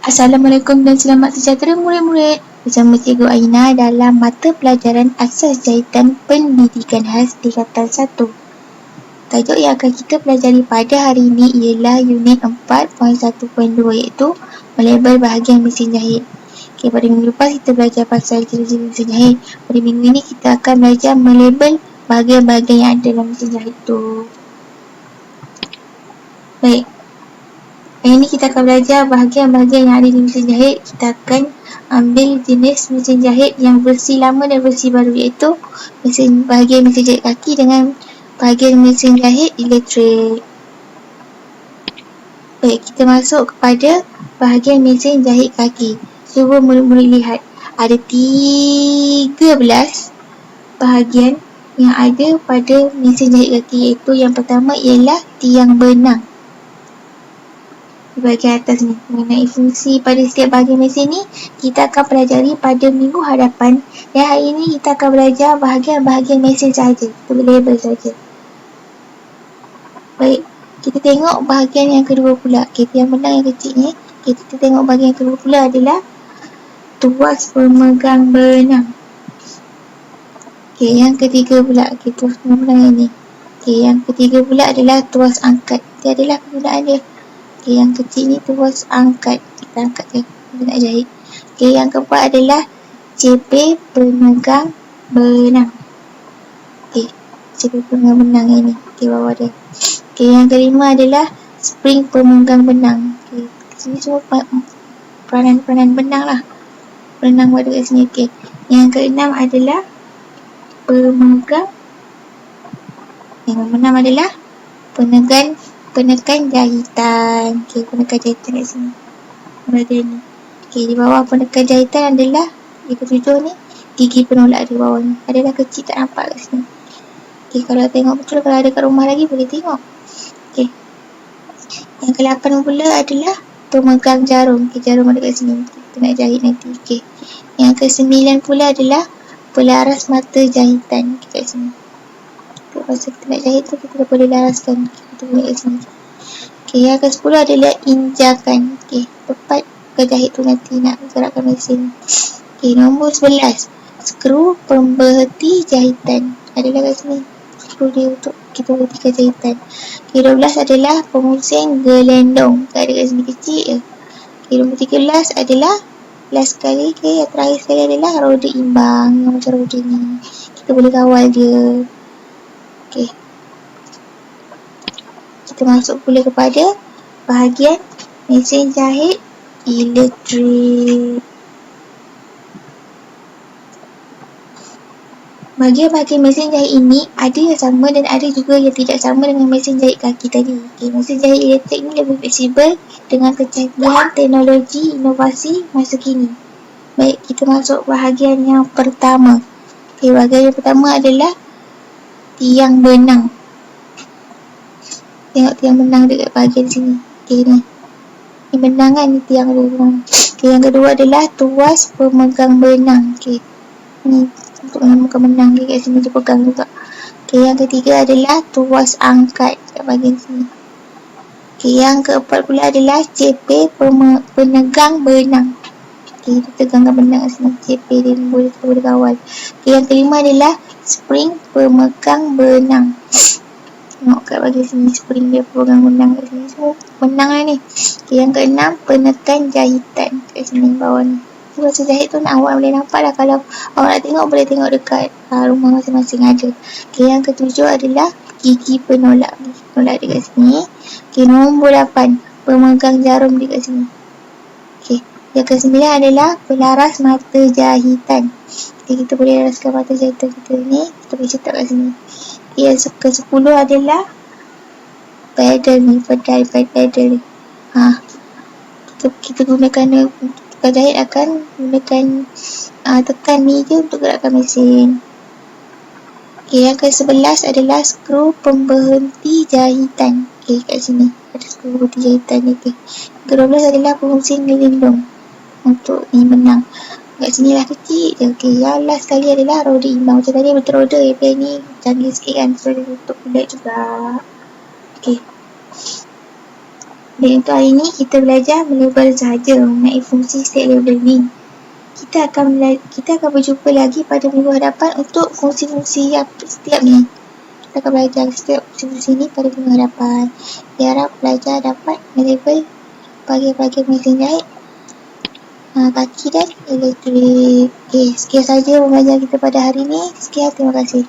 Assalamualaikum dan selamat sejahtera murid-murid. Bersama Cikgu Aina dalam mata pelajaran Asas Jahitan Pendidikan Khas Tingkatan 1. Tajuk yang akan kita pelajari pada hari ini ialah unit 4.1.2 iaitu melabel bahagian mesin jahit. Okay, pada minggu lepas kita belajar pasal ciri-ciri mesin jahit. Pada minggu ini kita akan belajar melabel bahagian-bahagian yang ada dalam mesin jahit tu. Baik. Hari ini kita akan belajar bahagian-bahagian yang ada di mesin jahit. Kita akan ambil jenis mesin jahit yang versi lama dan versi baru, iaitu bahagian mesin jahit kaki dengan bahagian mesin jahit elektrik. Baik, kita masuk kepada bahagian mesin jahit kaki. Cuba murid-murid lihat. Ada 13 bahagian yang ada pada mesin jahit kaki, iaitu yang pertama ialah tiang benang. Di bahagian atas ni, mengenai fungsi pada setiap bahagian mesin ni kita akan pelajari pada minggu hadapan, dan hari ini kita akan belajar bahagian-bahagian mesin sahaja, kita label saja. Baik, kita tengok bahagian yang kedua pula. Tiang benang yang kecil ni, kita tengok bahagian yang kedua pula adalah tuas pemegang benang. Yang ketiga pula, tuas pemegang benang yang ni. Yang ketiga pula adalah tuas angkat. Dia adalah penggunaan dia. Yang kecil ni tuas angkat, kita angkat je, kita nak jahit. Yang keempat adalah CP pemegang benang. CP pemegang benang ini di bawah dia. Yang kelima adalah spring pemegang benang. Sini semua peranan-peranan benang lah. Benang pada kat sini. Yang keenam adalah pemegang. Yang keenam adalah penekan jahitan. Penekan jahitan kat sini. Bahagian ni. Di bawah penekan jahitan adalah yang ketujuh ni, gigi penolak di bawah ni. Adalah kecil, tak nampak kat sini. Kalau tengok betul, kalau ada kat rumah lagi boleh tengok. Yang ke-8 pula adalah pemegang jarum. Jarum ada kat sini. Kita nak jahit nanti. Yang ke-9 pula adalah pelaras mata jahitan kat sini. Masa kita nak jahit tu, kita dah boleh laraskan. Kita boleh kat sini. Yang ke-10 adalah injakan. Tepat ke jahit tu nanti nak gerakkan mesin. Nombor 11. Skru pemberhenti jahitan. Adalah kat sini. Skru dia untuk kita berhentikan jahitan. 12 adalah pemusing gelendong. Ada kat sini kecil je. Nombor 13 adalah last sekali. Yang terakhir sekali adalah roda imbang. Yang macam roda ni. Kita boleh kawal dia. Kita masuk pula kepada bahagian mesin jahit elektrik. Bahagian-bahagian mesin jahit ini ada yang sama dan ada juga yang tidak sama dengan mesin jahit kaki tadi. Mesin jahit elektrik ni lebih fleksibel dengan kecanggihan teknologi inovasi masa kini. Baik, kita masuk bahagian yang pertama. Bahagian yang pertama adalah tiang benang. Tengok tiang benang dekat bahagian sini. Ni. Ni benang kan, ni tiang benang. Yang kedua adalah tuas pemegang benang. Ni untuk menemukan benang kat sini dia pegang juga. Yang ketiga adalah tuas angkat kat bahagian sini. Yang keempat pula adalah CP penegang benang. Kita tegangkan benang kat sini. CP dia boleh kawal. Yang kelima adalah spring pemegang benang. Tengok kat bahagian sini, spring dia pemegang benang kat sini. Semua benang lah ni. Yang keenam, penekan jahitan kat sini bawah ni. Masa jahit tu awak boleh nampak lah. Kalau awak nak tengok, boleh tengok dekat rumah masing-masing ada. Yang ketujuh adalah gigi penolak. Gigi penolak dekat sini. Nombor 8, pemegang jarum dekat sini. Yang ke-9 adalah pelaras mata jahitan. Kita boleh laraskan mata jahitan kita ni. Kita boleh cetak kat sini. Yang ke-10 adalah pedal ni. Pedal. Kita gunakan tukar jahit akan gunakan tekan ni je untuk gerakkan mesin. Yang ke-11 adalah skru pemberhenti jahitan. Kat sini ada skru pemberhenti jahitan ni. Ke-12 adalah pemusing gelendong untuk ni benang. Kat sini lah kecil je. Yang last sekali adalah roda imbang. Macam tadi betul roda, dia ni canggih sikit kan, so dia tutup bulat juga. Dan untuk hari ini kita belajar melabel sahaja mengenai fungsi state label ni. Kita akan berjumpa lagi pada minggu hadapan untuk fungsi-fungsi setiap ni. Kita akan belajar setiap fungsi-fungsi ni pada minggu hadapan. Diharap pelajar dapat melabel bahagian-bahagian mesin jahit, kaki dan elektrik. Sekian saja pembelajaran kita pada hari ini. Sekian, terima kasih.